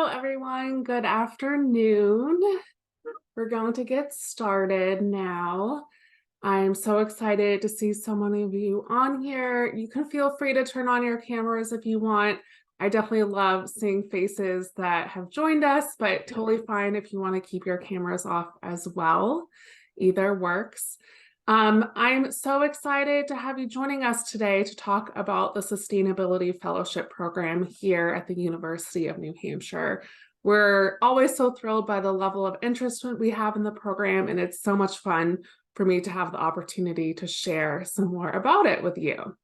Hello, everyone. Good afternoon. We're going to get started now. I'm so excited to see so many of you on here. You can feel free to turn on your cameras if you want. I definitely love seeing faces that have joined us, but totally fine if you want to keep your cameras off as well. Either works. I'm so excited to have you joining us today to talk about the Sustainability Fellowship Program here at the University of New Hampshire. We're always so thrilled by the level of interest we have in the program, and it's so much fun for me to have the opportunity to share some more about it with you.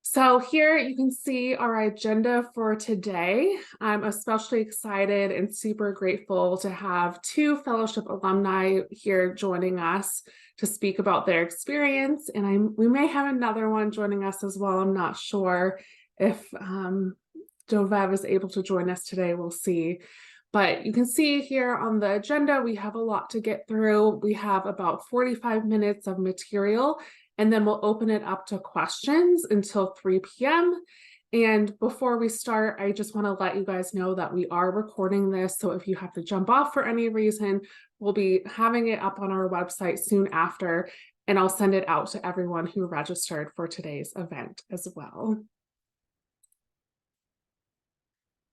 So here you can see our agenda for today. I'm especially excited and super grateful to have two fellowship alumni here joining us to speak about their experience. And we may have another one joining us as well. I'm not sure if Jovev is able to join us today. We'll see. But you can see here on the agenda, we have a lot to get through. We have about 45 minutes of material, and then we'll open it up to questions until 3 p.m. And before we start, I just want to let you guys know that we are recording this. So if you have to jump off for any reason, we'll be having it up on our website soon after, and I'll send it out to everyone who registered for today's event as well.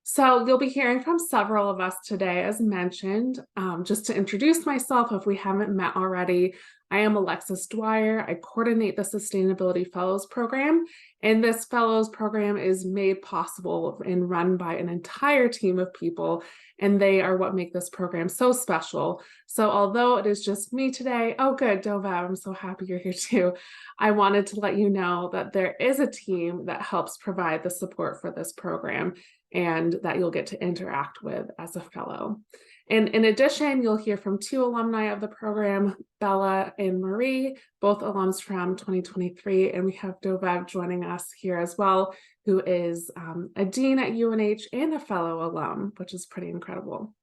So you'll be hearing from several of us today, as mentioned. Just to introduce myself, if we haven't met already, I am Alexis Dwyer. I coordinate the Sustainability Fellows Program, and this Fellows Program is made possible and run by an entire team of people, and they are what make this program so special. So although it is just me today, oh good, Dovav, I'm so happy you're here too. I wanted to let you know that there is a team that helps provide the support for this program, and that you'll get to interact with as a fellow. And in addition, you'll hear from two alumni of the program, Bella and Marie, both alums from 2023, and we have Dovav joining us here as well, who is a dean at UNH and a fellow alum, which is pretty incredible.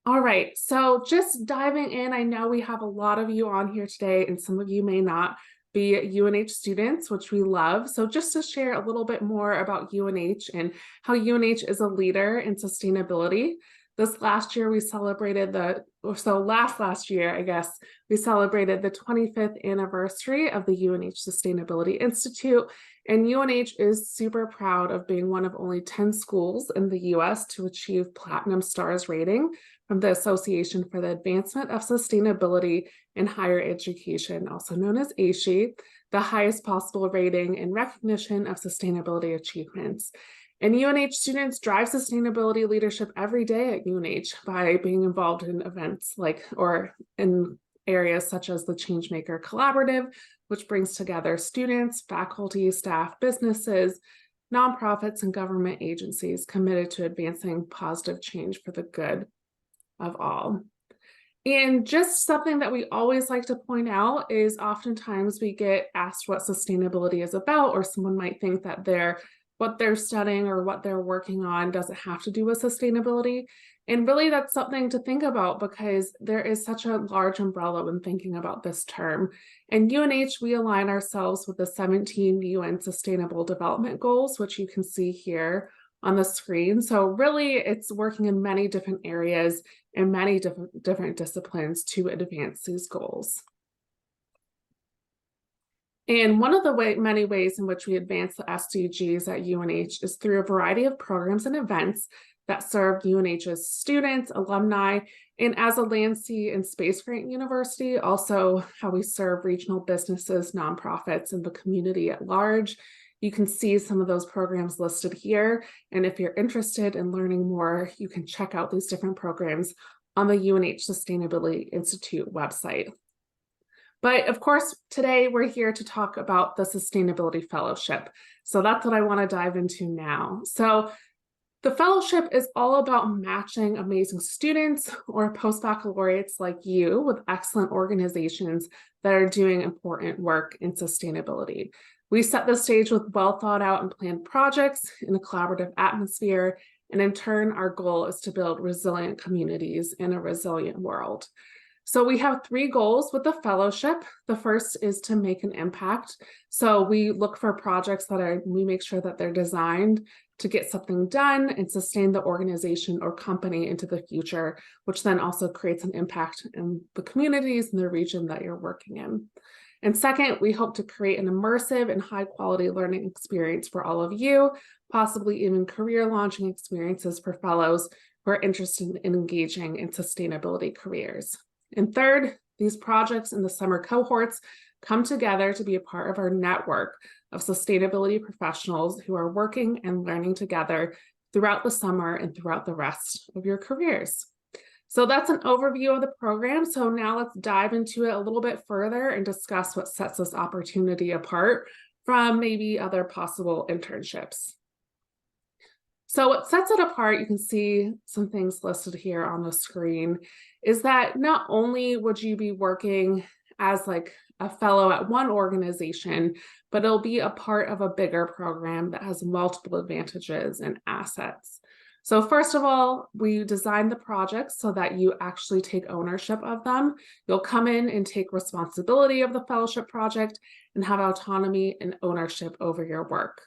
All right, so just diving in, I know we have a lot of you on here today, and some of you may not be UNH students, which we love. So just to share a little bit more about UNH and how UNH is a leader in sustainability. This last year we celebrated last year, I guess, we celebrated the 25th anniversary of the UNH Sustainability Institute. And UNH is super proud of being one of only 10 schools in the US to achieve Platinum Stars rating from the Association for the Advancement of Sustainability in Higher Education, also known as ASHE, the highest possible rating and recognition of sustainability achievements. And UNH students drive sustainability leadership every day at UNH by being involved in events or in areas such as the Changemaker Collaborative, which brings together students, faculty, staff, businesses, nonprofits, and government agencies committed to advancing positive change for the good of all. And just something that we always like to point out is oftentimes we get asked what sustainability is about, or someone might think that what they're studying or what they're working on doesn't have to do with sustainability. And really that's something to think about, because there is such a large umbrella when thinking about this term. And UNH, we align ourselves with the 17 UN Sustainable Development Goals, which you can see here on the screen. So really it's working in many different areas and many different disciplines to advance these goals. And one of the many ways in which we advance the SDGs at UNH is through a variety of programs and events that serve UNH's students, alumni, and as a land, sea, and space grant university, also how we serve regional businesses, nonprofits, and the community at large. You can see some of those programs listed here. And if you're interested in learning more, you can check out these different programs on the UNH Sustainability Institute website. But of course, today we're here to talk about the Sustainability Fellowship. So that's what I want to dive into now. So the fellowship is all about matching amazing students or post-baccalaureates like you with excellent organizations that are doing important work in sustainability. We set the stage with well thought out and planned projects in a collaborative atmosphere, and in turn, our goal is to build resilient communities in a resilient world. So we have 3 goals with the fellowship. The first is to make an impact. So we look for projects we make sure that they're designed to get something done and sustain the organization or company into the future, which then also creates an impact in the communities and the region that you're working in. And second, we hope to create an immersive and high quality learning experience for all of you, possibly even career launching experiences for fellows who are interested in engaging in sustainability careers. And third, these projects in the summer cohorts come together to be a part of our network of sustainability professionals who are working and learning together throughout the summer and throughout the rest of your careers. So that's an overview of the program. So now let's dive into it a little bit further and discuss what sets this opportunity apart from maybe other possible internships. So what sets it apart, you can see some things listed here on the screen, is that not only would you be working as like a fellow at one organization, but it'll be a part of a bigger program that has multiple advantages and assets. So first of all, we designed the projects so that you actually take ownership of them. You'll come in and take responsibility of the fellowship project and have autonomy and ownership over your work.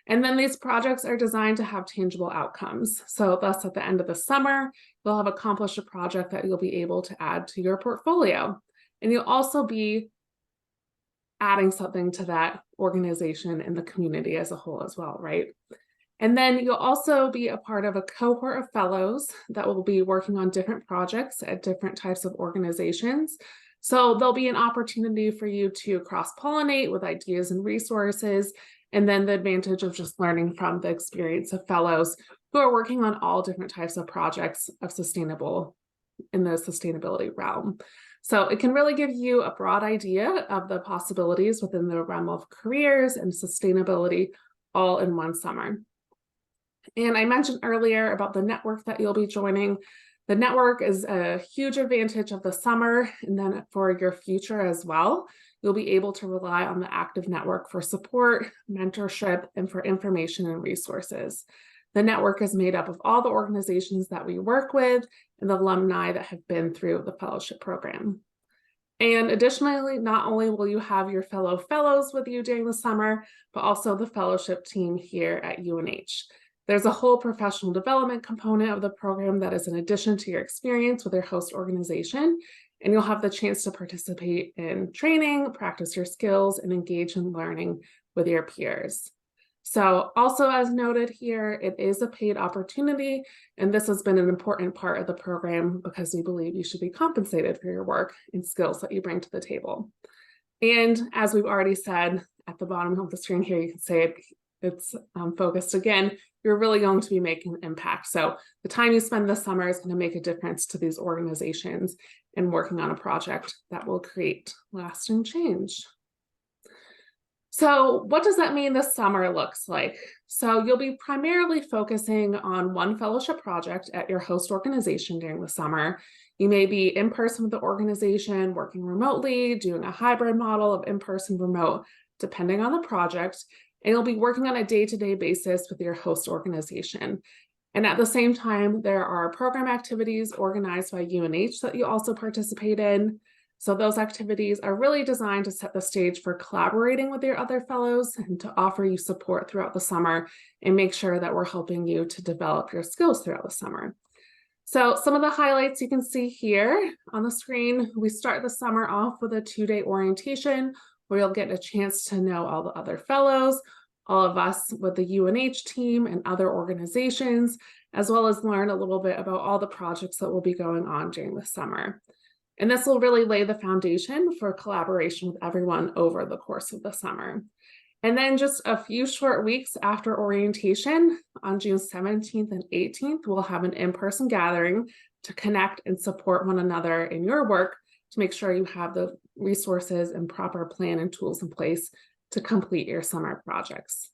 And then these projects are designed to have tangible outcomes. So thus at the end of the summer, you'll have accomplished a project that you'll be able to add to your portfolio. And you'll also be adding something to that organization and the community as a whole as well, right? And then you'll also be a part of a cohort of fellows that will be working on different projects at different types of organizations. So there'll be an opportunity for you to cross-pollinate with ideas and resources, and then the advantage of just learning from the experience of fellows who are working on all different types of projects of sustainable in the sustainability realm. So it can really give you a broad idea of the possibilities within the realm of careers and sustainability all in one summer. And I mentioned earlier about the network that you'll be joining. The network is a huge advantage of the summer, and then for your future as well. You'll be able to rely on the active network for support, mentorship, and for information and resources. The network is made up of all the organizations that we work with and the alumni that have been through the fellowship program. And additionally, not only will you have your fellow fellows with you during the summer, but also the fellowship team here at UNH. There's a whole professional development component of the program that is in addition to your experience with your host organization, and you'll have the chance to participate in training, practice your skills, and engage in learning with your peers. So also as noted here, it is a paid opportunity, and this has been an important part of the program because we believe you should be compensated for your work and skills that you bring to the table. And as we've already said, at the bottom of the screen here, you can say it's focused again, you're really going to be making an impact. So the time you spend this summer is going to make a difference to these organizations and working on a project that will create lasting change. So what does that mean this summer looks like? So you'll be primarily focusing on one fellowship project at your host organization during the summer. You may be in person with the organization, working remotely, doing a hybrid model of in-person remote, depending on the project, and you'll be working on a day-to-day basis with your host organization. And at the same time, there are program activities organized by UNH that you also participate in. So those activities are really designed to set the stage for collaborating with your other fellows and to offer you support throughout the summer and make sure that we're helping you to develop your skills throughout the summer. So some of the highlights you can see here on the screen, we start the summer off with a 2-day orientation where you'll get a chance to know all the other fellows, all of us with the UNH team and other organizations, as well as learn a little bit about all the projects that will be going on during the summer. And this will really lay the foundation for collaboration with everyone over the course of the summer. And then just a few short weeks after orientation, on June 17th and 18th, we'll have an in-person gathering to connect and support one another in your work to make sure you have the resources and proper plan and tools in place to complete your summer projects.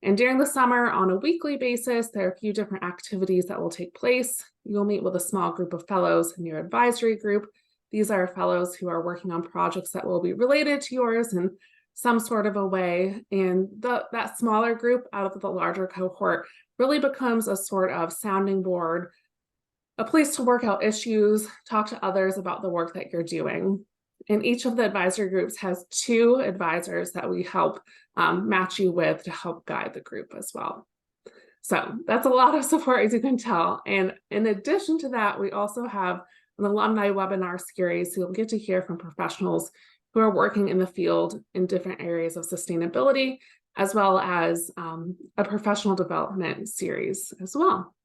And during the summer, on a weekly basis, there are a few different activities that will take place. You'll meet with a small group of fellows in your advisory group. These are fellows who are working on projects that will be related to yours in some sort of a way. And that smaller group out of the larger cohort really becomes a sort of sounding board, a place to work out issues, talk to others about the work that you're doing. And each of the advisory groups has 2 advisors that we help match you with to help guide the group as well. So that's a lot of support, as you can tell. And in addition to that, we also have an alumni webinar series. So you'll get to hear from professionals who are working in the field in different areas of sustainability, as well as a professional development series as well.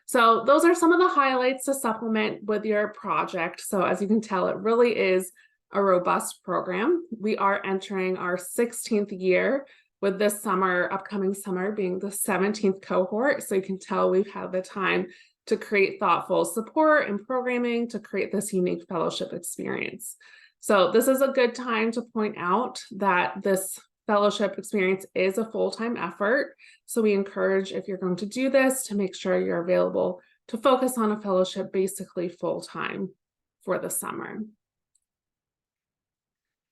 So those are some of the highlights to supplement with your project. So as you can tell, it really is a robust program. We are entering our 16th year, with this summer, upcoming summer, being the 17th cohort. So you can tell we've had the time to create thoughtful support and programming to create this unique fellowship experience. So this is a good time to point out that this fellowship experience is a full-time effort. So we encourage, if you're going to do this, to make sure you're available to focus on a fellowship basically full-time for the summer.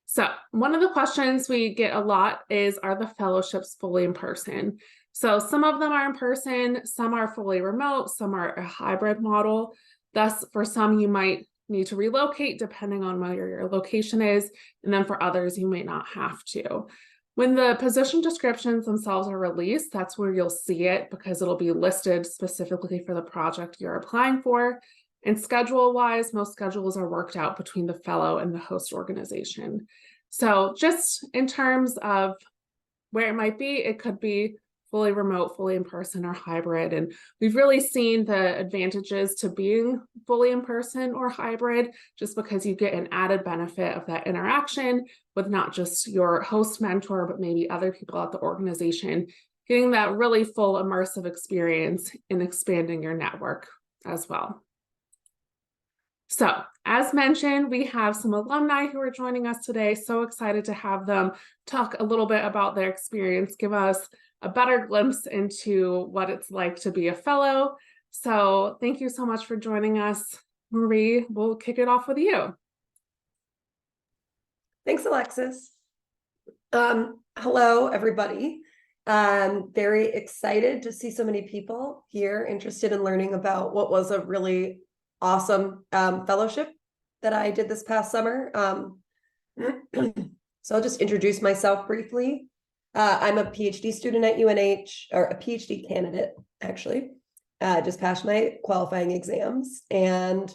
So one of the questions we get a lot is, are the fellowships fully in person? So some of them are in person, some are fully remote, some are a hybrid model. Thus, for some, you might need to relocate depending on where your location is. And then for others, you may not have to. When the position descriptions themselves are released, that's where you'll see it, because it'll be listed specifically for the project you're applying for. And schedule-wise, most schedules are worked out between the fellow and the host organization. So just in terms of where it might be, it could be fully remote, fully in person, or hybrid. And we've really seen the advantages to being fully in person or hybrid, just because you get an added benefit of that interaction with not just your host mentor, but maybe other people at the organization, getting that really full immersive experience and expanding your network as well. So, as mentioned, we have some alumni who are joining us today. So excited to have them talk a little bit about their experience, give us a better glimpse into what it's like to be a fellow. So thank you so much for joining us. Marie, we'll kick it off with you. Thanks, Alexis. Hello, everybody. I'm very excited to see so many people here interested in learning about what was a really awesome fellowship that I did this past summer. So I'll just introduce myself briefly. I'm a PhD student at UNH, or a PhD candidate, actually. Just passed my qualifying exams, and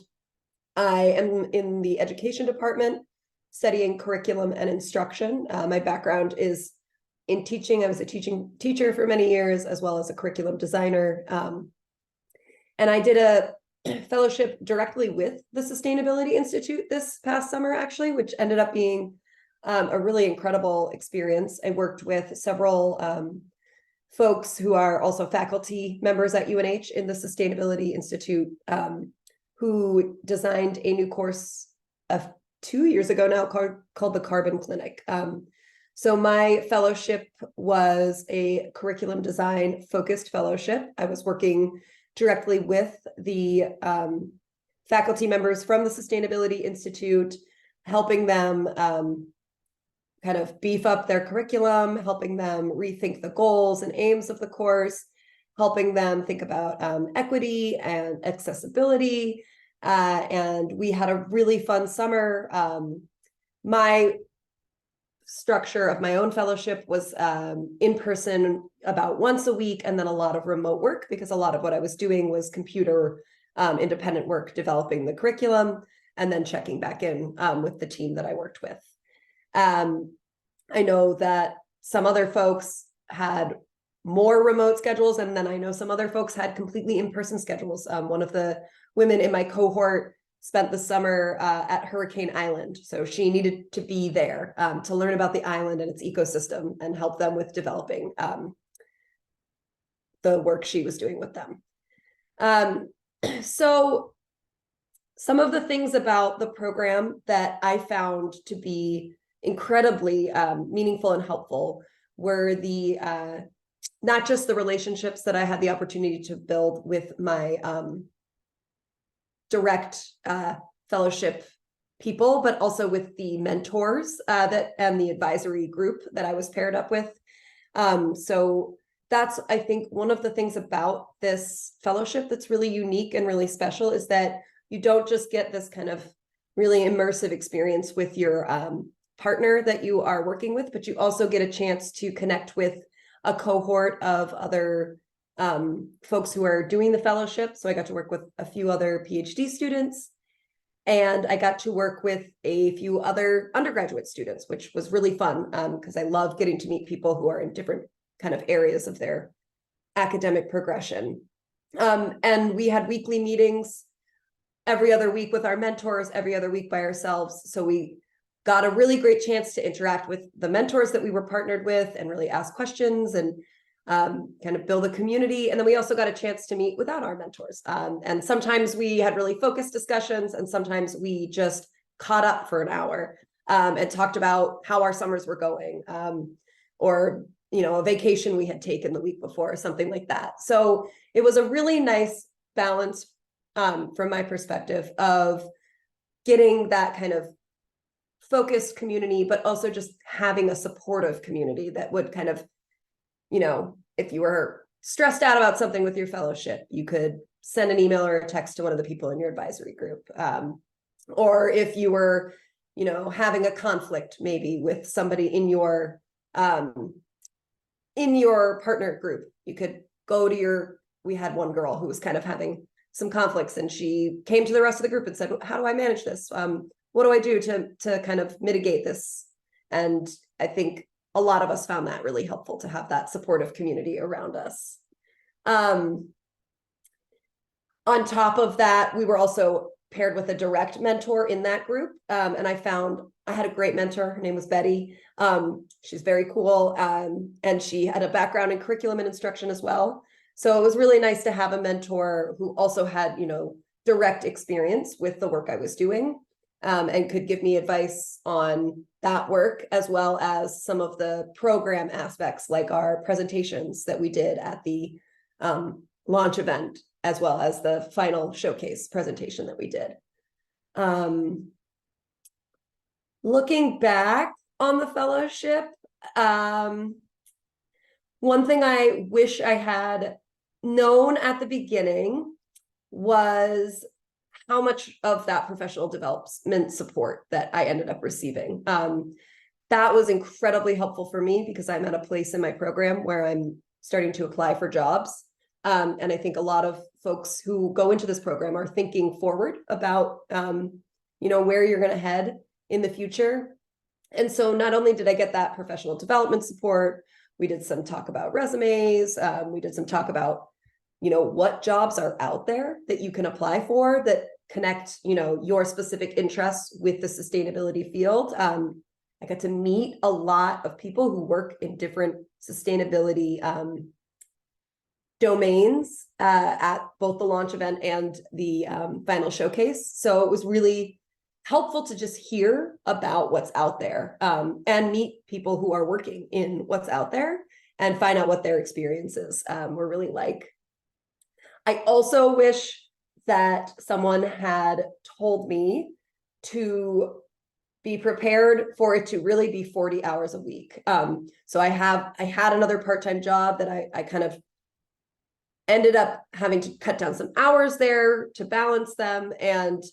I am in the education department studying curriculum and instruction. My background is in teaching. I was a teacher for many years, as well as a curriculum designer. And I did a fellowship directly with the Sustainability Institute this past summer, actually, which ended up being a really incredible experience. I worked with several folks who are also faculty members at UNH in the Sustainability Institute, who designed a new course of 2 years ago now called the Carbon Clinic. So my fellowship was a curriculum design focused fellowship. I was working directly with the faculty members from the Sustainability Institute, helping them kind of beef up their curriculum, helping them rethink the goals and aims of the course, helping them think about equity and accessibility. And we had a really fun summer. My structure of my own fellowship was in person about once a week, and then a lot of remote work, because a lot of what I was doing was computer independent work, developing the curriculum and then checking back in with the team that I worked with. I know that some other folks had more remote schedules, and then I know some other folks had completely in-person schedules. One of the women in my cohort spent the summer at Hurricane Island. So she needed to be there to learn about the island and its ecosystem and help them with developing the work she was doing with them. So some of the things about the program that I found to be incredibly meaningful and helpful were the not just the relationships that I had the opportunity to build with my direct fellowship people, but also with the mentors and the advisory group that I was paired up with. So that's, I think, one of the things about this fellowship that's really unique and really special, is that you don't just get this kind of really immersive experience with your partner that you are working with, but you also get a chance to connect with a cohort of other folks who are doing the fellowship. So I got to work with a few other PhD students, and I got to work with a few other undergraduate students, which was really fun because I love getting to meet people who are in different kind of areas of their academic progression. And we had weekly meetings every other week with our mentors, every other week by ourselves. So we got a really great chance to interact with the mentors that we were partnered with and really ask questions and kind of build a community. And then we also got a chance to meet without our mentors. And sometimes we had really focused discussions, and sometimes we just caught up for an hour and talked about how our summers were going, or a vacation we had taken the week before, or something like that. So it was a really nice balance from my perspective of getting that kind of focused community, but also just having a supportive community that would kind of, if you were stressed out about something with your fellowship, you could send an email or a text to one of the people in your advisory group. Or if you were, having a conflict maybe with somebody in your partner group, you could go to we had one girl who was kind of having some conflicts, and she came to the rest of the group and said, how do I manage this? What do I do to kind of mitigate this? And I think a lot of us found that really helpful to have that supportive community around us. On top of that, we were also paired with a direct mentor in that group. And I had a great mentor. Her name was Betty. She's very cool. And she had a background in curriculum and instruction as well. So it was really nice to have a mentor who also had, direct experience with the work I was doing, and could give me advice on that work, as well as some of the program aspects, like our presentations that we did at the launch event, as well as the final showcase presentation that we did. Looking back on the fellowship, one thing I wish I had known at the beginning was how much of that professional development support that I ended up receiving. That was incredibly helpful for me because I'm at a place in my program where I'm starting to apply for jobs. And I think a lot of folks who go into this program are thinking forward about, where you're going to head in the future. And so not only did I get that professional development support, we did some talk about resumes. We did some talk about, what jobs are out there that you can apply for that connect, your specific interests with the sustainability field. I got to meet a lot of people who work in different sustainability domains at both the launch event and the final showcase. So it was really helpful to just hear about what's out there and meet people who are working in what's out there and find out what their experiences were really like. I also wish that someone had told me to be prepared for it to really be 40 hours a week. So I had another part-time job that I kind of ended up having to cut down some hours there to balance them. And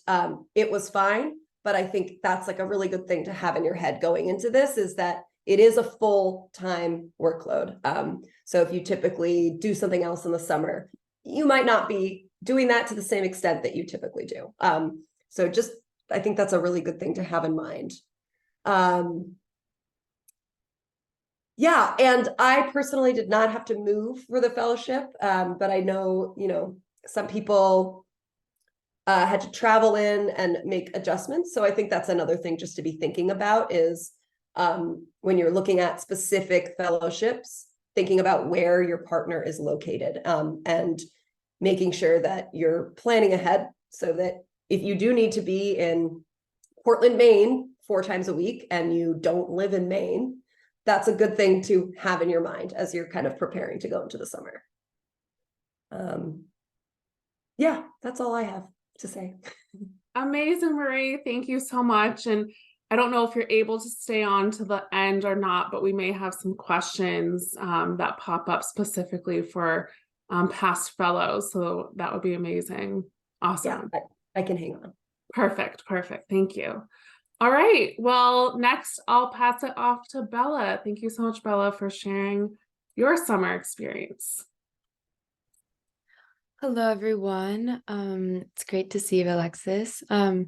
it was fine. But I think that's like a really good thing to have in your head going into this, is that it is a full-time workload. So if you typically do something else in the summer, you might not be doing that to the same extent that you typically do. So I think that's a really good thing to have in mind. Yeah, and I personally did not have to move for the fellowship, but I know, some people had to travel in and make adjustments. So I think that's another thing just to be thinking about is when you're looking at specific fellowships, thinking about where your partner is located and making sure that you're planning ahead so that if you do need to be in Portland, Maine 4 times a week and you don't live in Maine, that's a good thing to have in your mind as you're kind of preparing to go into the summer. Yeah, that's all I have to say. Amazing, Marie. Thank you so much. And I don't know if you're able to stay on to the end or not, but we may have some questions that pop up specifically for past fellows. So that would be amazing. Awesome. Yeah, I can hang on. Perfect. Thank you. All right. Well, next I'll pass it off to Bella. Thank you so much, Bella, for sharing your summer experience. Hello, everyone. It's great to see you, Alexis. My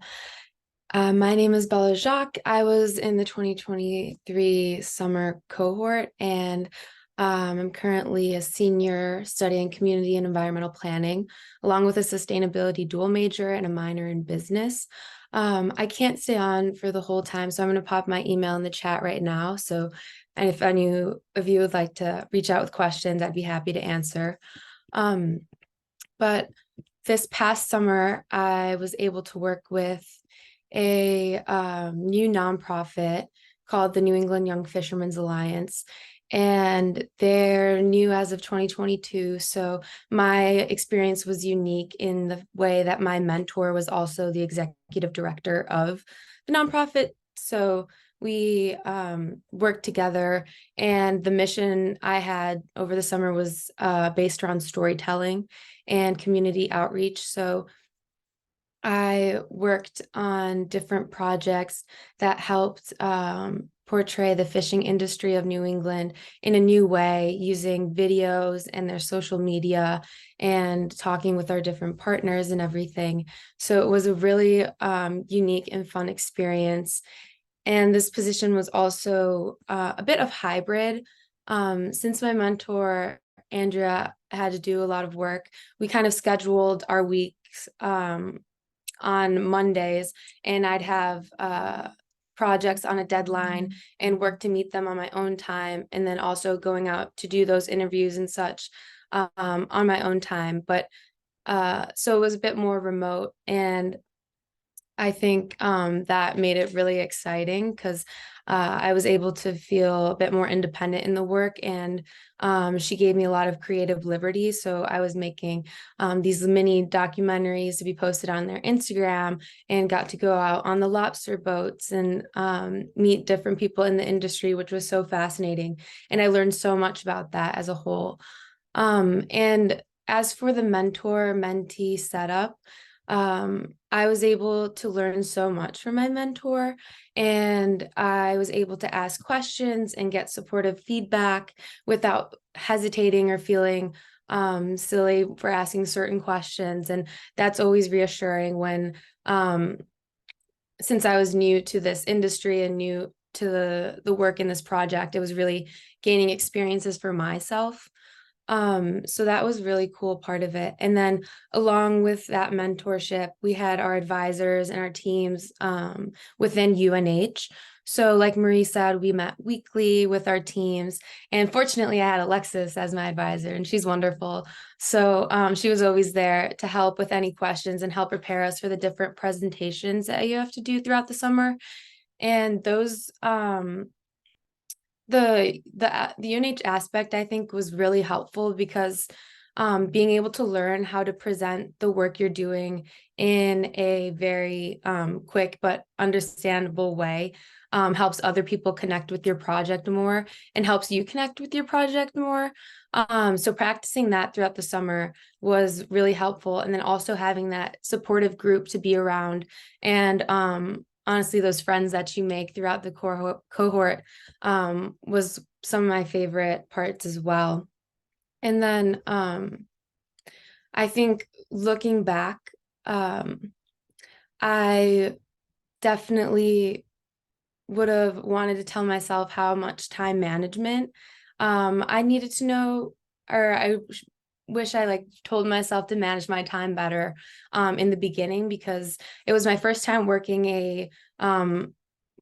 name is Bella Jacques. I was in the 2023 summer cohort, and I'm currently a senior studying community and environmental planning, along with a sustainability dual major and a minor in business. I can't stay on for the whole time, so I'm going to pop my email in the chat right now. So, and if any of you would like to reach out with questions, I'd be happy to answer. Um, but this past summer, I was able to work with a new nonprofit called the New England Young Fishermen's Alliance. And they're new as of 2022. So my experience was unique in the way that my mentor was also the executive director of the nonprofit. So we worked together, and the mission I had over the summer was based around storytelling and community outreach. So I worked on different projects that helped portray the fishing industry of New England in a new way, using videos and their social media and talking with our different partners and everything. So it was a really unique and fun experience. And this position was also a bit of hybrid. Since my mentor, Andrea, had to do a lot of work, we kind of scheduled our weeks on Mondays, and I'd have projects on a deadline and work to meet them on my own time, and then also going out to do those interviews and such on my own time. But so it was a bit more remote, and I think that made it really exciting because I was able to feel a bit more independent in the work, and she gave me a lot of creative liberty. So I was making these mini documentaries to be posted on their Instagram, and got to go out on the lobster boats and meet different people in the industry, which was so fascinating. And I learned so much about that as a whole. And as for the mentor mentee setup, I was able to learn so much from my mentor, and I was able to ask questions and get supportive feedback without hesitating or feeling silly for asking certain questions. And that's always reassuring when, since I was new to this industry and new to the work in this project, it was really gaining experiences for myself. So that was really cool part of it. And then along with that mentorship, we had our advisors and our teams within UNH. So like Marie said, we met weekly with our teams. And fortunately, I had Alexis as my advisor, and she's wonderful. So she was always there to help with any questions and help prepare us for the different presentations that you have to do throughout the summer. And those the UNH aspect, I think, was really helpful because being able to learn how to present the work you're doing in a very quick but understandable way helps other people connect with your project more, and helps you connect with your project more. So practicing that throughout the summer was really helpful, and then also having that supportive group to be around, and honestly, those friends that you make throughout the cohort was some of my favorite parts as well. And then I think looking back, I definitely would have wanted to tell myself how much time management I needed to know, or wish I like told myself to manage my time better in the beginning, because it was my first time working a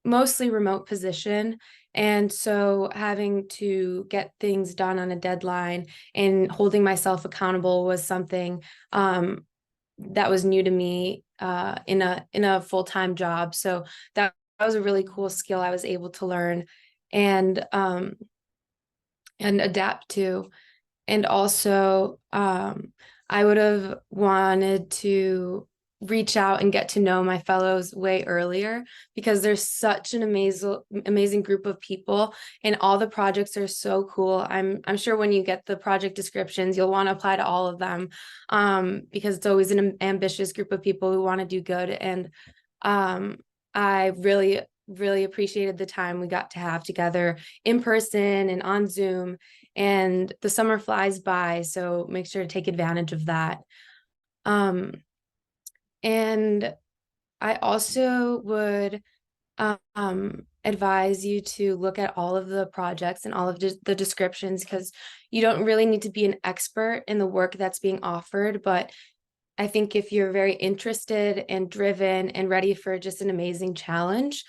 mostly remote position. And so having to get things done on a deadline and holding myself accountable was something that was new to me in a full-time job. So that was a really cool skill I was able to learn and adapt to. And also, I would have wanted to reach out and get to know my fellows way earlier, because there's such an amazing group of people, and all the projects are so cool. I'm sure when you get the project descriptions, you'll want to apply to all of them, because it's always an ambitious group of people who want to do good. And I really appreciated the time we got to have together in person and on Zoom. and the summer flies by, so make sure to take advantage of that. And I also would advise you to look at all of the projects and all of the descriptions, because you don't really need to be an expert in the work that's being offered. But I think if you're very interested and driven and ready for just an amazing challenge,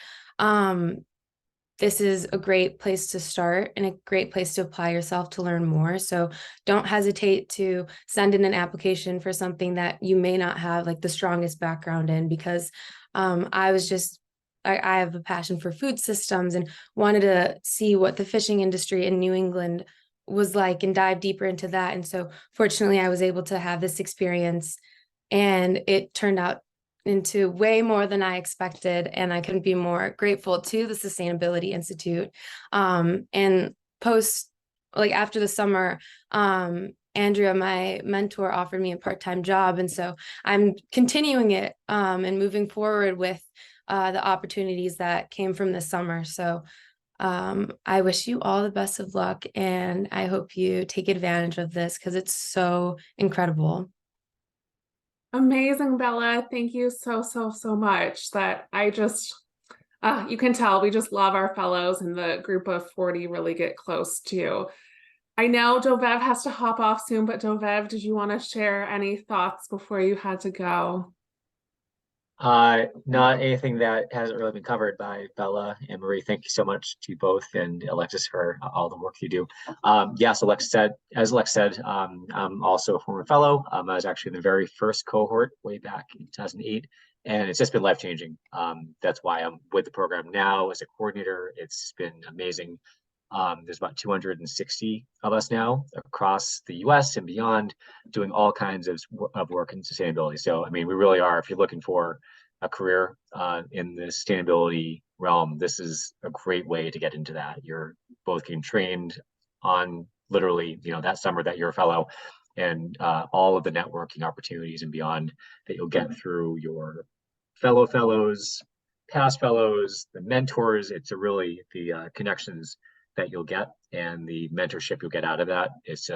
this is a great place to start and a great place to apply yourself to learn more. So don't hesitate to send in an application for something that you may not have like the strongest background in, because I have a passion for food systems and wanted to see what the fishing industry in New England was like and dive deeper into that. And so fortunately, I was able to have this experience, and it turned out into way more than I expected. And I couldn't be more grateful to the Sustainability Institute. And after the summer, Andrea, my mentor, offered me a part-time job. And so I'm continuing it and moving forward with the opportunities that came from this summer. So I wish you all the best of luck, and I hope you take advantage of this because it's so incredible. Amazing, Bella. Thank you so, so, so much. That I just, you can tell we just love our fellows, and the group of 40 really get close too. I know Dovev has to hop off soon, but Dovev, did you want to share any thoughts before you had to go? Not anything that hasn't really been covered by Bella and Marie. Thank you so much to both, and Alexis for all the work you do. Yes, as Alex said, I'm also a former fellow. I was actually in the very first cohort way back in 2008, and it's just been life-changing. That's why I'm with the program now as a coordinator. It's been amazing. There's about 260 of us now across the US and beyond, doing all kinds of work in sustainability. So, I mean, we really are, if you're looking for a career in the sustainability realm, this is a great way to get into that. You're both getting trained on literally, that summer that you're a fellow, and all of the networking opportunities and beyond that you'll get through your fellows, past fellows, the mentors. It's really the connections that you'll get and the mentorship you'll get out of that. It's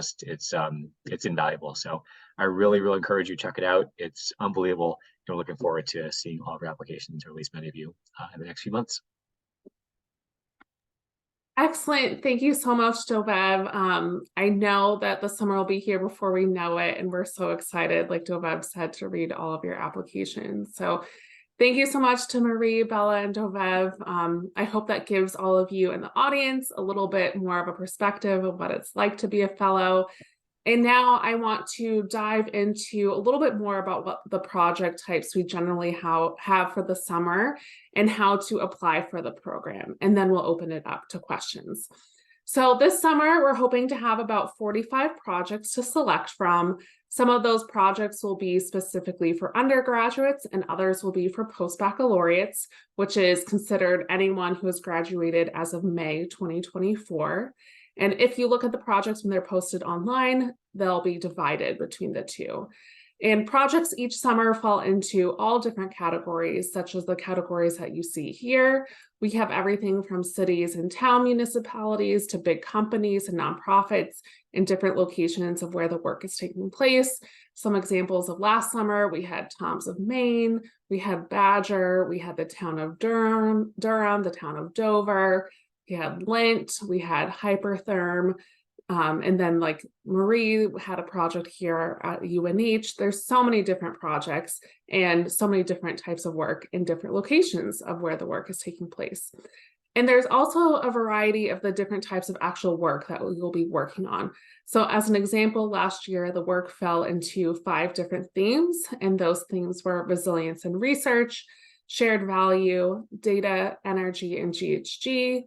invaluable. So I really encourage you to check it out. It's unbelievable. We're looking forward to seeing all of your applications, or at least many of you, in the next few months. Excellent. Thank you so much, Dovev. I know that the summer will be here before we know it, and we're so excited, like Dovev said, to read all of your applications. So thank you so much to Marie, Bella, and Dovev. I hope that gives all of you in the audience a little bit more of a perspective of what it's like to be a fellow. And now I want to dive into a little bit more about what the project types we generally have for the summer and how to apply for the program. And then we'll open it up to questions. So this summer, we're hoping to have about 45 projects to select from. Some of those projects will be specifically for undergraduates, and others will be for post-baccalaureates, which is considered anyone who has graduated as of May 2024. And if you look at the projects when they're posted online, they'll be divided between the two. And projects each summer fall into all different categories, such as the categories that you see here. We have everything from cities and town municipalities to big companies and nonprofits in different locations of where the work is taking place. Some examples of last summer, we had Toms of Maine, we had Badger, we had the town of Durham, the town of Dover, we had Lint, we had Hypertherm, and then like Marie had a project here at UNH. There's so many different projects and so many different types of work in different locations of where the work is taking place. And there's also a variety of the different types of actual work that we will be working on. So as an example, last year, the work fell into 5 different themes, and those themes were resilience and research, shared value, data, energy, and GHG,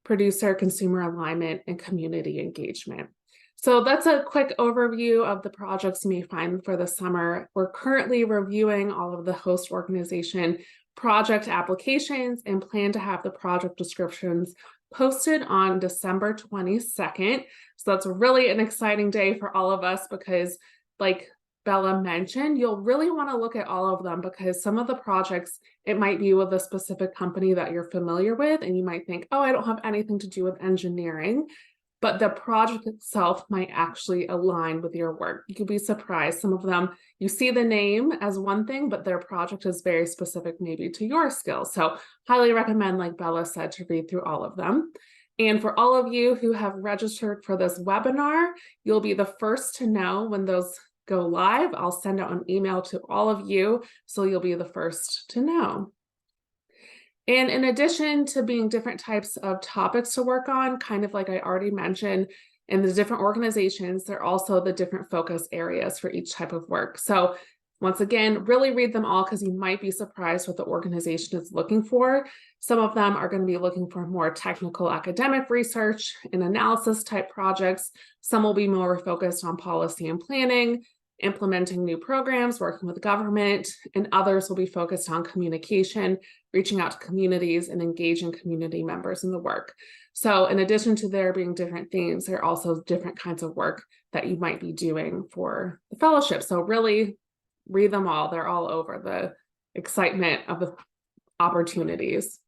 producer consumer alignment, and community engagement. So that's a quick overview of the projects you may find for the summer. We're currently reviewing all of the host organization project applications and plan to have the project descriptions posted on December 22nd. So that's really an exciting day for all of us, because like Bella mentioned, you'll really want to look at all of them, because some of the projects, it might be with a specific company that you're familiar with, and you might think, oh, I don't have anything to do with engineering. but the project itself might actually align with your work. You could be surprised. Some of them, you see the name as one thing, but their project is very specific maybe to your skills. So highly recommend, like Bella said, to read through all of them. And for all of you who have registered for this webinar, you'll be the first to know when those go live. I'll send out an email to all of you, so you'll be the first to know. And in addition to being different types of topics to work on, kind of like I already mentioned, in the different organizations, there are also the different focus areas for each type of work. So once again, really read them all because you might be surprised what the organization is looking for. Some of them are going to be looking for more technical academic research and analysis type projects. Some will be more focused on policy and planning, implementing new programs, working with the government, and others will be focused on communication, reaching out to communities and engaging community members in the work. So in addition to there being different themes, there are also different kinds of work that you might be doing for the fellowship. So really read them all. They're all over the excitement of the opportunities.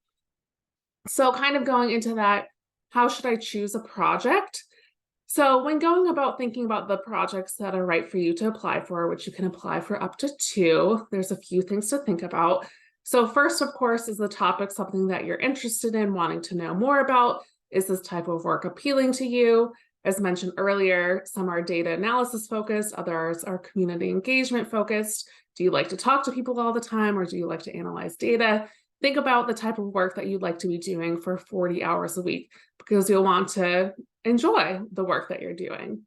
So kind of going into that, how should I choose a project? So when going about thinking about the projects that are right for you to apply for, which you can apply for up to 2, there's a few things to think about. So first, of course, is the topic something that you're interested in, wanting to know more about? Is this type of work appealing to you? As mentioned earlier, some are data analysis focused, others are community engagement focused. Do you like to talk to people all the time, or do you like to analyze data? Think about the type of work that you'd like to be doing for 40 hours a week, because you'll want to enjoy the work that you're doing.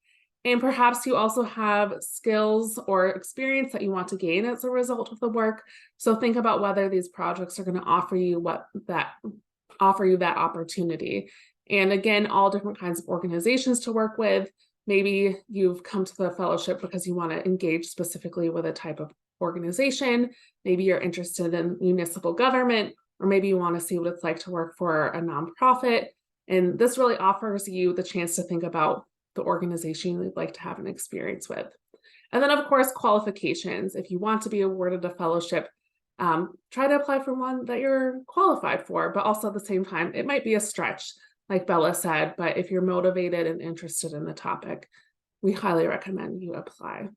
And perhaps you also have skills or experience that you want to gain as a result of the work. So think about whether these projects are going to offer you that opportunity. And again, all different kinds of organizations to work with. Maybe you've come to the fellowship because you want to engage specifically with a type of organization. Maybe you're interested in municipal government, or maybe you want to see what it's like to work for a nonprofit. And this really offers you the chance to think about the organization you'd like to have an experience with. And then, of course, qualifications. If you want to be awarded a fellowship, try to apply for one that you're qualified for, but also at the same time, it might be a stretch, like Bella said, but if you're motivated and interested in the topic, we highly recommend you apply.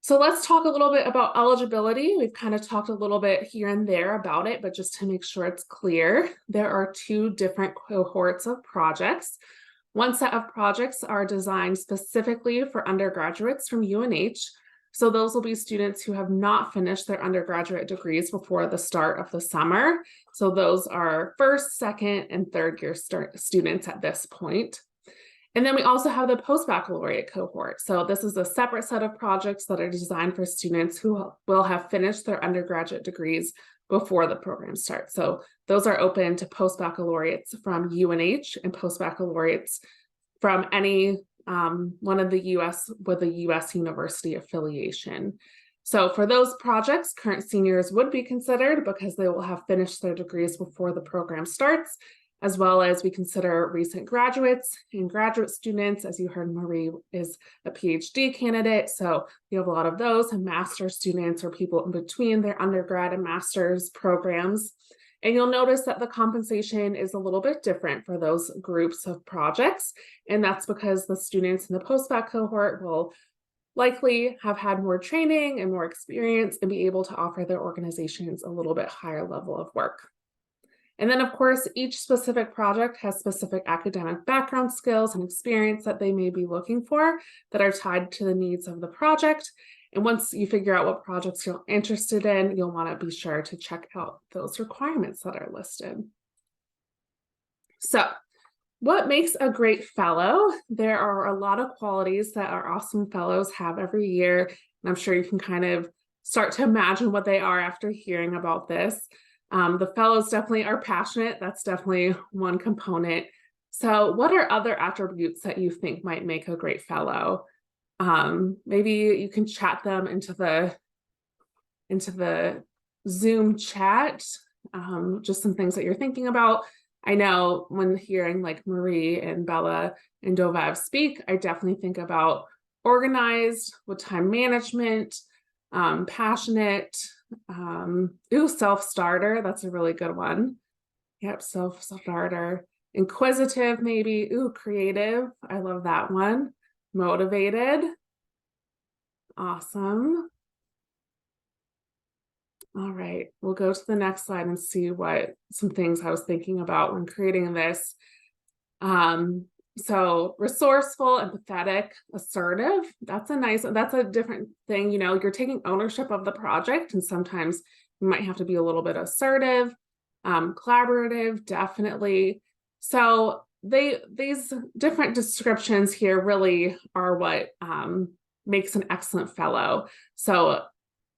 So let's talk a little bit about eligibility. We've kind of talked a little bit here and there about it, but just to make sure it's clear, there are 2 different cohorts of projects. One set of projects are designed specifically for undergraduates from UNH. So those will be students who have not finished their undergraduate degrees before the start of the summer. So those are first, second, and third year students at this point. And then we also have the post-baccalaureate cohort. So this is a separate set of projects that are designed for students who will have finished their undergraduate degrees before the program starts. So those are open to post-baccalaureates from UNH and post-baccalaureates from any one of the US with a US university affiliation. So for those projects, current seniors would be considered because they will have finished their degrees before the program starts, as well as we consider recent graduates and graduate students. As you heard, Marie is a PhD candidate, so you have a lot of those, and master's students or people in between their undergrad and master's programs. And you'll notice that the compensation is a little bit different for those groups of projects, and that's because the students in the post-bac cohort will likely have had more training and more experience and be able to offer their organizations a little bit higher level of work. And then, of course, each specific project has specific academic background skills and experience that they may be looking for that are tied to the needs of the project. And once you figure out what projects you're interested in, you'll want to be sure to check out those requirements that are listed. So, what makes a great fellow? There are a lot of qualities that our awesome fellows have every year, and I'm sure you can kind of start to imagine what they are after hearing about this. The fellows definitely are passionate. That's definitely one component. So what are other attributes that you think might make a great fellow? Maybe you can chat them into the Zoom chat, just some things that you're thinking about. I know when hearing like Marie and Bella and Dovav speak, I definitely think about organized with time management, passionate, self-starter. That's a really good one. Yep, self-starter. Inquisitive, maybe. Ooh, creative. I love that one. Motivated. Awesome. All right, we'll go to the next slide and see what some things I was thinking about when creating this. So resourceful, empathetic, assertive. That's a different thing. You know, you're taking ownership of the project, and sometimes you might have to be a little bit assertive. Collaborative, definitely. So these different descriptions here really are what makes an excellent fellow. So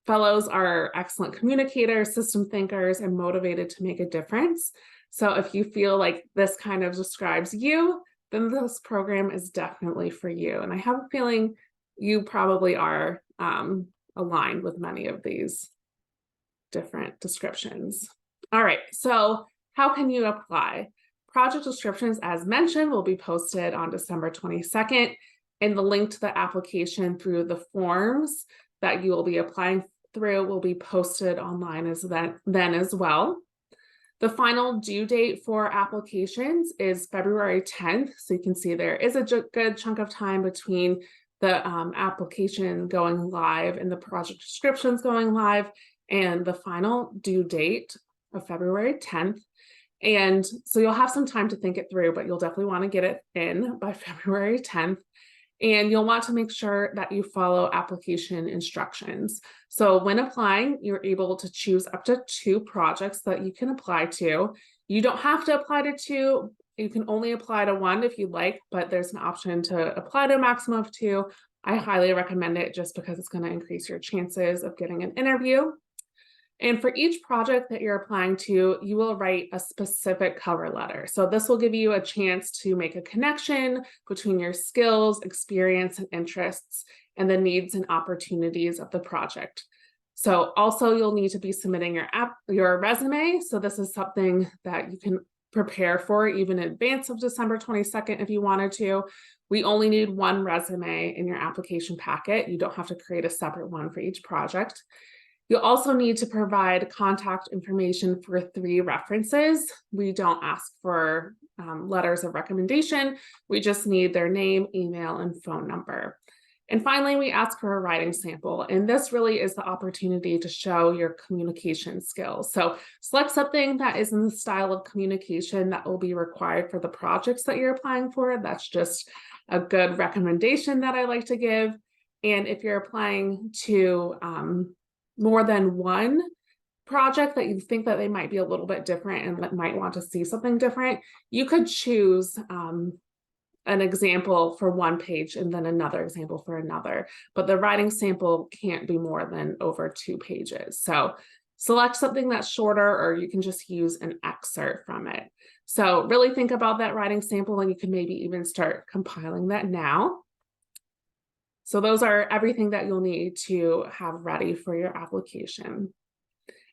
fellows are excellent communicators, system thinkers, and motivated to make a difference. So if you feel like this kind of describes you, then this program is definitely for you. And I have a feeling you probably are aligned with many of these different descriptions. All right, so how can you apply? Project descriptions, as mentioned, will be posted on December 22nd, and the link to the application through the forms that you will be applying through will be posted online then as well. The final due date for applications is February 10th. So you can see there is a good chunk of time between the application going live and the project descriptions going live and the final due date of February 10th. And so you'll have some time to think it through, but you'll definitely want to get it in by February 10th. And you'll want to make sure that you follow application instructions. So when applying, you're able to choose up to 2 projects that you can apply to. You don't have to apply to 2. You can only apply to 1 if you'd like, but there's an option to apply to a maximum of 2. I highly recommend it just because it's going to increase your chances of getting an interview. And for each project that you're applying to, you will write a specific cover letter. So this will give you a chance to make a connection between your skills, experience, and interests, and the needs and opportunities of the project. So also you'll need to be submitting your resume. So this is something that you can prepare for even in advance of December 22nd if you wanted to. We only need 1 resume in your application packet. You don't have to create a separate one for each project. You'll also need to provide contact information for 3 references. We don't ask for letters of recommendation. We just need their name, email, and phone number. And finally, we ask for a writing sample. And this really is the opportunity to show your communication skills. So select something that is in the style of communication that will be required for the projects that you're applying for. That's just a good recommendation that I like to give. And if you're applying to more than 1 project that you think that they might be a little bit different and that might want to see something different, you could choose an example for 1 page and then another example for another, but the writing sample can't be more than over 2 pages. So select something that's shorter, or you can just use an excerpt from it. So really think about that writing sample, and you can maybe even start compiling that now. So those are everything that you'll need to have ready for your application.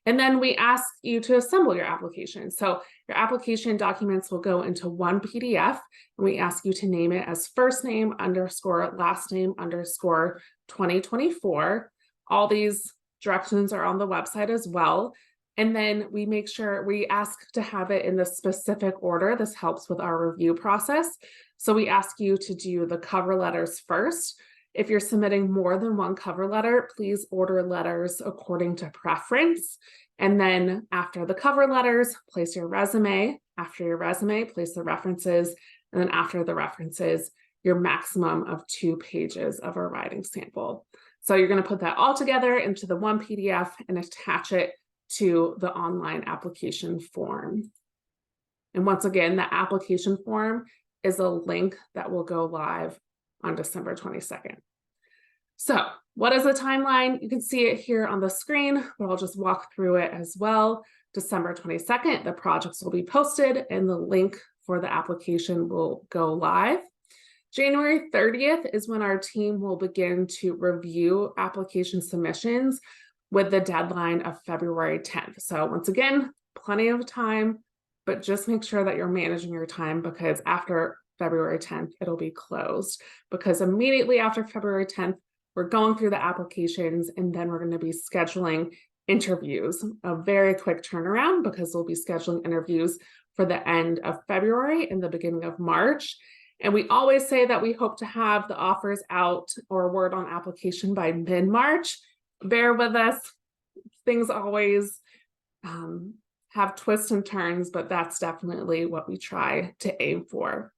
And then we ask you to assemble your application. So your application documents will go into 1 PDF, and we ask you to name it as first name _ last name _ 2024. All these directions are on the website as well. And then we ask to have it in the specific order. This helps with our review process. So we ask you to do the cover letters first. If you're submitting more than 1 cover letter, please order letters according to preference. And then after the cover letters, place your resume. After your resume, place the references. And then after the references, your maximum of 2 pages of a writing sample. So you're going to put that all together into the 1 PDF and attach it to the online application form. And once again, the application form is a link that will go live on December 22nd. So what is the timeline? You can see it here on the screen, but I'll just walk through it as well. December 22nd, the projects will be posted and the link for the application will go live. January 30th is when our team will begin to review application submissions with the deadline of February 10th. So once again, plenty of time, but just make sure that you're managing your time, because after February 10th, it'll be closed, because immediately after February 10th, we're going through the applications, and then we're going to be scheduling interviews. A very quick turnaround, because we'll be scheduling interviews for the end of February and the beginning of March. And we always say that we hope to have the offers out or word on application by mid-March. Bear with us. Things always have twists and turns, but that's definitely what we try to aim for.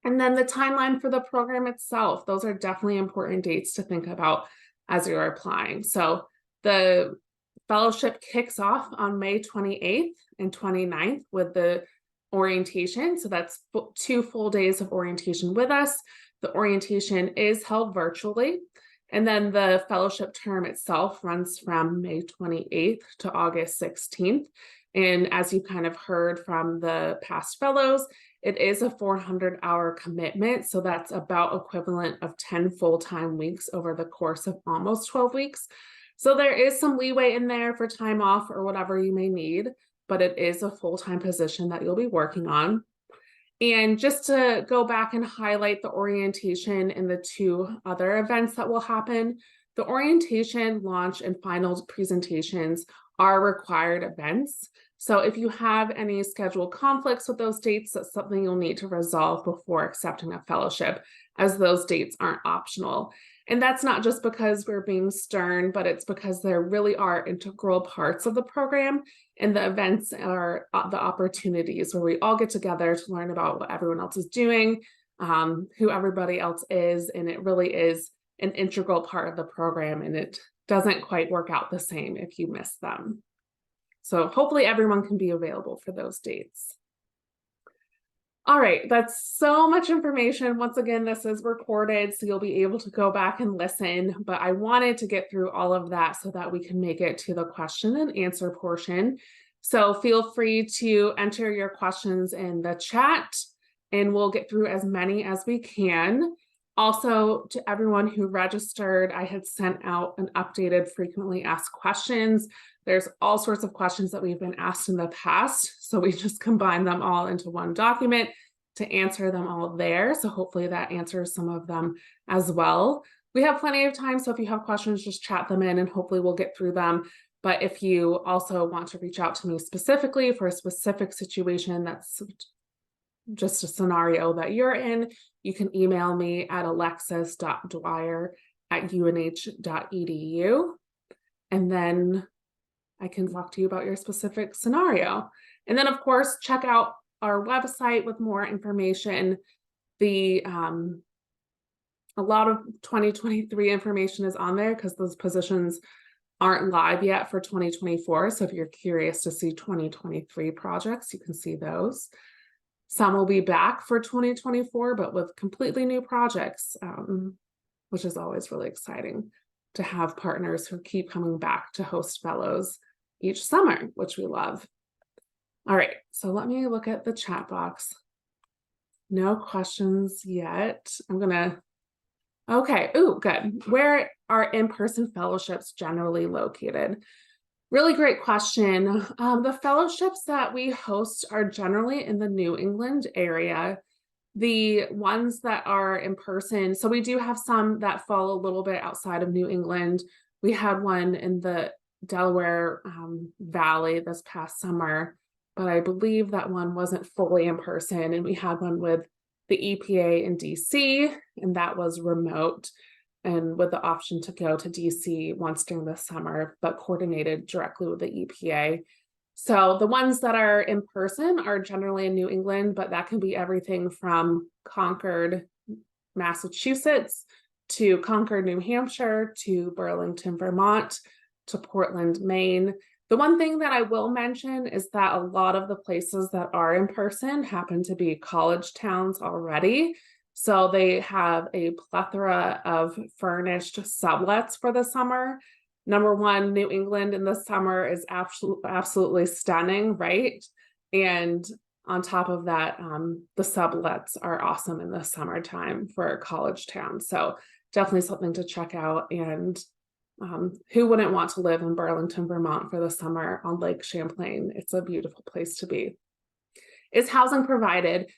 And then the timeline for the program itself, those are definitely important dates to think about as you're applying. So the fellowship kicks off on May 28th and 29th with the orientation. So that's 2 full days of orientation with us. The orientation is held virtually. And then the fellowship term itself runs from May 28th to August 16th. And as you kind of heard from the past fellows, it is a 400-hour commitment. So that's about equivalent of 10 full-time weeks over the course of almost 12 weeks. So there is some leeway in there for time off or whatever you may need, but it is a full-time position that you'll be working on. And just to go back and highlight the orientation and the 2 other events that will happen, the orientation, launch, and final presentations are required events. So if you have any scheduled conflicts with those dates, that's something you'll need to resolve before accepting a fellowship, as those dates aren't optional. And that's not just because we're being stern, but it's because there really are integral parts of the program, and the events are the opportunities where we all get together to learn about what everyone else is doing, who everybody else is, and it really is an integral part of the program, and it doesn't quite work out the same if you miss them. So hopefully everyone can be available for those dates. All right, that's so much information. Once again, this is recorded, so you'll be able to go back and listen, but I wanted to get through all of that so that we can make it to the question and answer portion. So feel free to enter your questions in the chat, and we'll get through as many as we can. Also, to everyone who registered, I had sent out an updated frequently asked questions. There's all sorts of questions that we've been asked in the past, so we just combined them all into one document to answer them all there. So hopefully that answers some of them as well. We have plenty of time, so if you have questions, just chat them in and hopefully we'll get through them. But if you also want to reach out to me specifically for a specific situation that's just a scenario that you're in, you can email me at alexis.dwyer@unh.edu, and then I can talk to you about your specific scenario. And then, of course, check out our website with more information. A lot of 2023 information is on there because those positions aren't live yet for 2024. So if you're curious to see 2023 projects, you can see those. Some will be back for 2024, but with completely new projects, which is always really exciting to have partners who keep coming back to host fellows each summer, which we love. All right, so let me look at the chat box. No questions yet. Okay, ooh, good. Where are in-person fellowships generally located? Really great question. The fellowships that we host are generally in the New England area. The ones that are in person, so we do have some that fall a little bit outside of New England. We had one in the Delaware Valley this past summer, but I believe that one wasn't fully in person. And we had one with the EPA in DC, and that was remote, and with the option to go to DC once during the summer, but coordinated directly with the EPA. So the ones that are in person are generally in New England, but that can be everything from Concord, Massachusetts, to Concord, New Hampshire, to Burlington, Vermont, to Portland, Maine. The one thing that I will mention is that a lot of the places that are in person happen to be college towns already. So they have a plethora of furnished sublets for the summer. Number one, New England in the summer is absolutely stunning, right? And on top of that, the sublets are awesome in the summertime for a college town. So definitely something to check out. And who wouldn't want to live in Burlington, Vermont for the summer on Lake Champlain? It's a beautiful place to be. Is housing provided?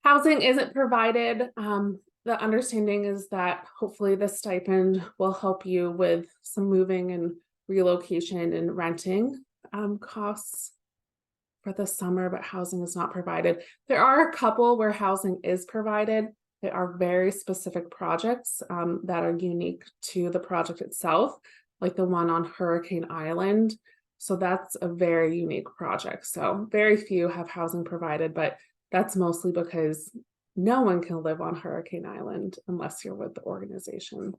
Housing isn't provided. The understanding is that hopefully the stipend will help you with some moving and relocation and renting costs for the summer, but housing is not provided. There are a couple where housing is provided. They are very specific projects that are unique to the project itself, like the one on Hurricane Island. So that's a very unique project. So very few have housing provided, but that's mostly because no one can live on Hurricane Island unless you're with the organization.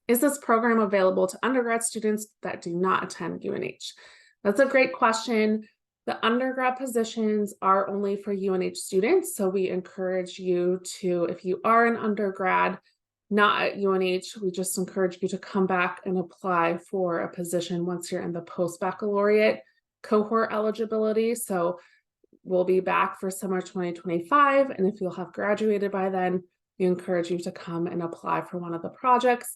Is this program available to undergrad students that do not attend UNH? That's a great question. The undergrad positions are only for UNH students, so we encourage you to, if you are an undergrad, not at UNH, we just encourage you to come back and apply for a position once you're in the post-baccalaureate cohort eligibility. So we'll be back for summer 2025, and if you'll have graduated by then, we encourage you to come and apply for one of the projects.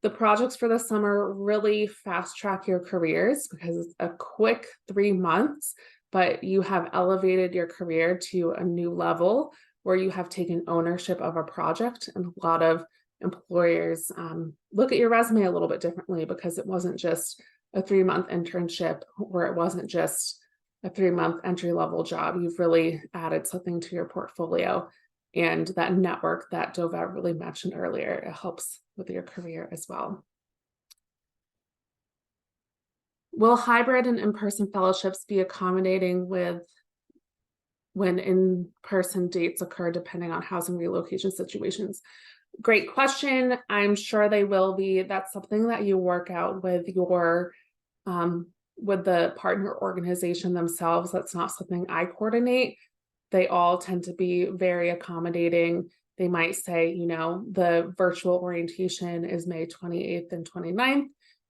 The projects for the summer really fast track your careers because it's a quick 3 months, but you have elevated your career to a new level where you have taken ownership of a project. And a lot of employers look at your resume a little bit differently because it wasn't just a 3-month internship, or it wasn't just a 3-month entry-level job. You've really added something to your portfolio. And that network that Dovette really mentioned earlier, it helps with your career as well. Will hybrid and in-person fellowships be accommodating with when in-person dates occur depending on housing relocation situations? Great question. I'm sure they will be. That's something that you work out with your with the partner organization themselves. That's not something I coordinate. They all tend to be very accommodating. They might say, you know, the virtual orientation is May 28th and 29th.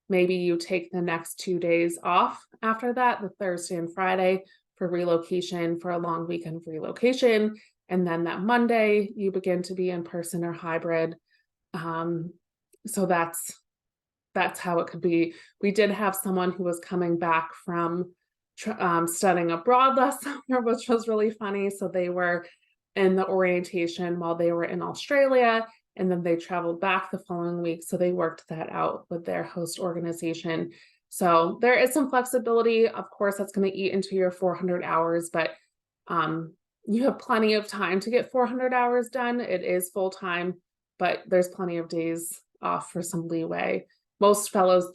Maybe you take the next 2 days off after that, the Thursday and Friday, for relocation, for a long weekend of relocation. And then that Monday, you begin to be in person or hybrid. So that's how it could be. We did have someone who was coming back from studying abroad last summer, which was really funny. So they were in the orientation while they were in Australia, and then they traveled back the following week. So they worked that out with their host organization. So there is some flexibility. Of course, that's going to eat into your 400 hours, but you have plenty of time to get 400 hours done. It is full time, but there's plenty of days off for some leeway. Most fellows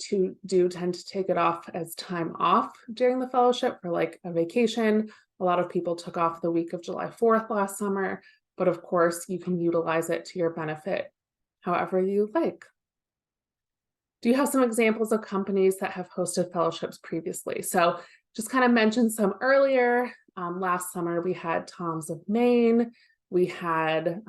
do tend to take it off as time off during the fellowship for like a vacation. A lot of people took off the week of July 4th last summer, but of course you can utilize it to your benefit however you like. Do you have some examples of companies that have hosted fellowships previously? So just kind of mentioned some earlier. Last summer we had Tom's of Maine, we had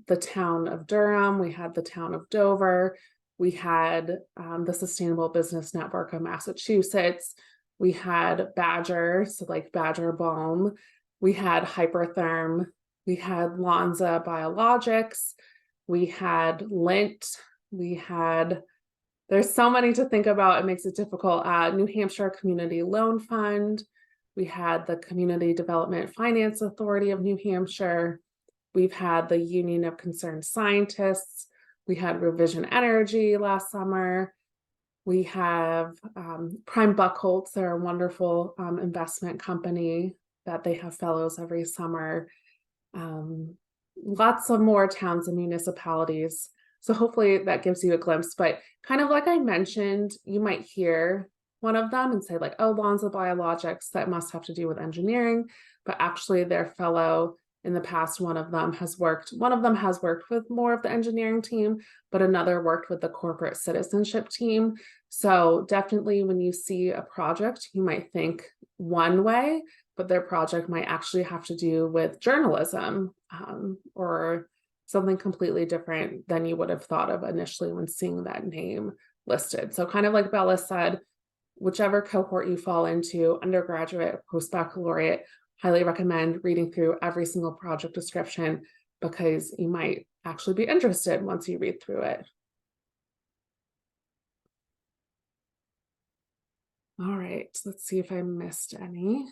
the town of Durham, we had the town of Dover, we had the Sustainable Business Network of Massachusetts, we had Badger, so like Badger Balm, we had Hypertherm, we had Lonza Biologics, we had Lint, we had, there's so many to think about, it makes it difficult. New Hampshire Community Loan Fund, we had the Community Development Finance Authority of New Hampshire, we've had the Union of Concerned Scientists, we had Revision Energy last summer. We have Prime Buckholz, they're a wonderful investment company that they have fellows every summer. Lots of more towns and municipalities. So hopefully that gives you a glimpse, but kind of like I mentioned, you might hear one of them and say like, oh, Lonza Biologics, that must have to do with engineering, but actually their fellow in the past, one of them has worked with more of the engineering team, but another worked with the corporate citizenship team. So definitely when you see a project, you might think one way, but their project might actually have to do with journalism or something completely different than you would have thought of initially when seeing that name listed. So kind of like Bella said, whichever cohort you fall into, undergraduate, post-baccalaureate, highly recommend reading through every single project description because you might actually be interested once you read through it. All right, let's see if I missed any.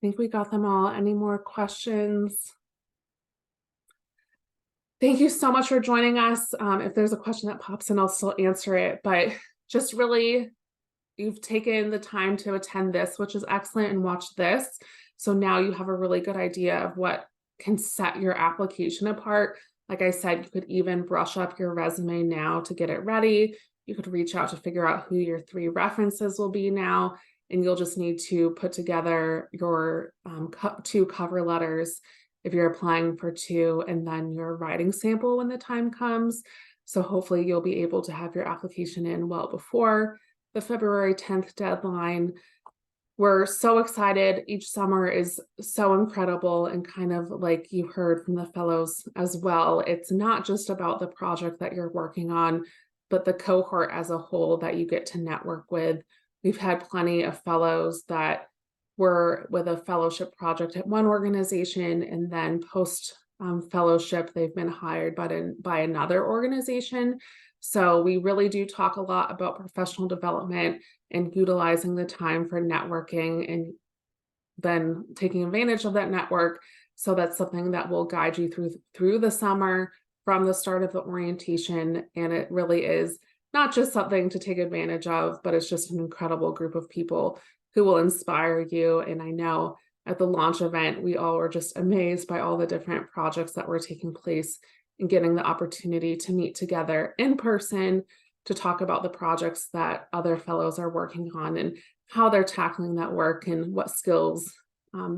think we got them all. Any more questions? Thank you so much for joining us. If there's a question that pops in, I'll still answer it, but just really, you've taken the time to attend this, which is excellent, and watch this. So now you have a really good idea of what can set your application apart. Like I said, you could even brush up your resume now to get it ready. You could reach out to figure out who your 3 references will be now, and you'll just need to put together your 2 cover letters if you're applying for 2, and then your writing sample when the time comes. So hopefully you'll be able to have your application in well before the February 10th deadline. We're so excited. Each summer is so incredible, and kind of like you heard from the fellows as well, it's not just about the project that you're working on, but the cohort as a whole that you get to network with. We've had plenty of fellows that were with a fellowship project at one organization, and then post fellowship, they've been hired by another organization. So we really do talk a lot about professional development and utilizing the time for networking, and then taking advantage of that network. So that's something that will guide you through the summer from the start of the orientation. And it really is not just something to take advantage of, but it's just an incredible group of people who will inspire you. And I know at the launch event, we all were just amazed by all the different projects that were taking place, and getting the opportunity to meet together in person to talk about the projects that other fellows are working on, and how they're tackling that work, and what skills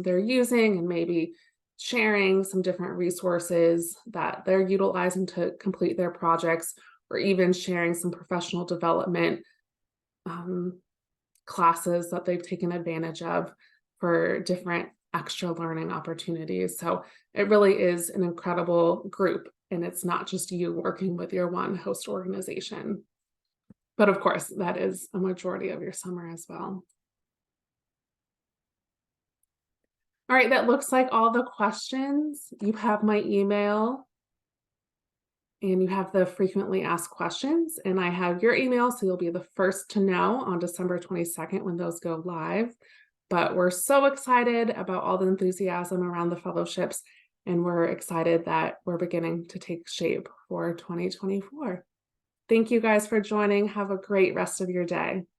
they're using, and maybe sharing some different resources that they're utilizing to complete their projects, or even sharing some professional development classes that they've taken advantage of for different extra learning opportunities. So it really is an incredible group, and it's not just you working with your one host organization. But of course, that is a majority of your summer as well. All right, that looks like all the questions. You have my email, and you have the frequently asked questions, and I have your email, so you'll be the first to know on December 22nd when those go live. But we're so excited about all the enthusiasm around the fellowships, and we're excited that we're beginning to take shape for 2024. Thank you guys for joining. Have a great rest of your day.